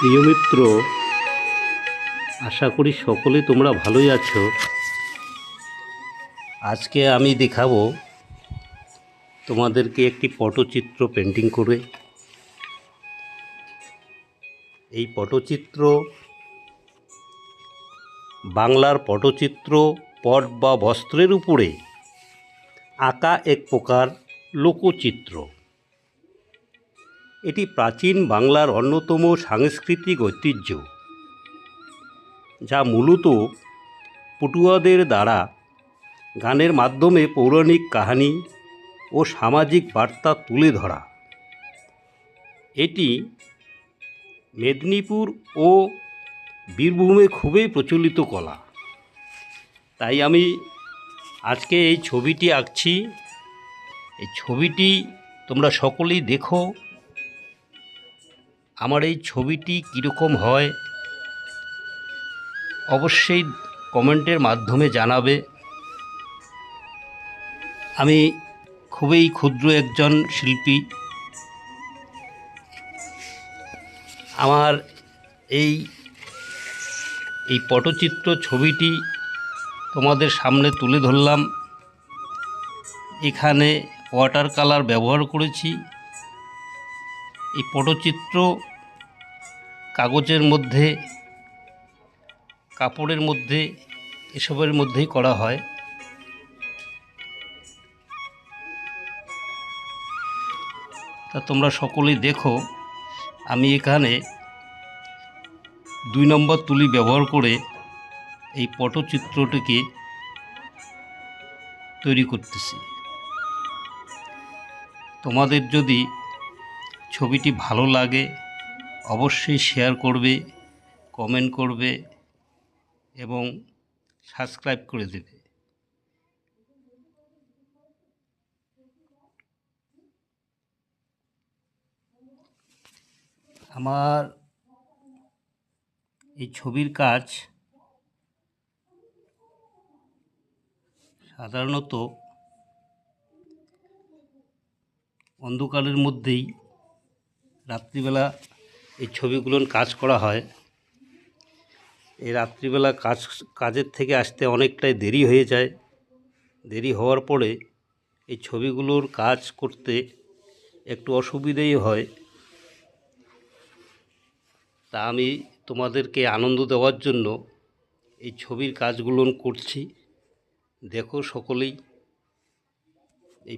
প্রিয় মিত্র, আশা করি সকলে তোমরা ভালোই আছো। আজকে আমি দেখাবো তোমাদেরকে একটি পটচিত্র পেন্টিং করে। এই পটচিত্র বাংলার পটচিত্র পট বা বস্ত্রের উপরে আঁকা এক প্রকার লোকচিত্র। এটি প্রাচীন বাংলার অন্যতম সাংস্কৃতিক ঐতিহ্য, যা মূলত পটুয়াদের দ্বারা গানের মাধ্যমে পৌরাণিক কাহিনী ও সামাজিক বার্তা তুলে ধরা। এটি মেদিনীপুর ও বীরভূমে খুবই প্রচলিত কলা। তাই আমি আজকে এই ছবিটি আঁকছি। এই ছবিটি তোমরা সকলেই দেখো। আমার এই ছবিটি কীরকম হয় অবশ্যই কমেন্টের মাধ্যমে জানাবে। আমি খুবই ক্ষুদ্র একজন শিল্পী। আমার এই পটচিত্র ছবিটি তোমাদের সামনে তুলে ধরলাম। এখানে ওয়াটার কালার ব্যবহার করেছি। এই পটচিত্র কাগজের মধ্যে, কাপড়ের মধ্যে, এসবের মধ্যেই করা হয়। তা তোমরা সকলেই দেখো। আমি এখানে 2 নম্বর তুলি ব্যবহার করে এই পটচিত্রটিকে তৈরি করতেছি। তোমাদের যদি ছবিটি ভালো লাগে অবশ্যই শেয়ার করবে, কমেন্ট করবে এবং সাবস্ক্রাইব করে দেবে। আমার এই ছবির কাজ সাধারণত অন্ধকারের মধ্যেই রাত্রিবেলা এই ছবিগুলোর কাজ করা হয়। এই রাত্রিবেলা কাজের থেকে আসতে অনেকটাই দেরি হয়ে যায়। দেরি হওয়ার পরে এই ছবিগুলোর কাজ করতে একটু অসুবিধেই হয়। তা আমি তোমাদেরকে আনন্দ দেওয়ার জন্য এই ছবির কাজগুলো করছি। দেখো সকলেই এই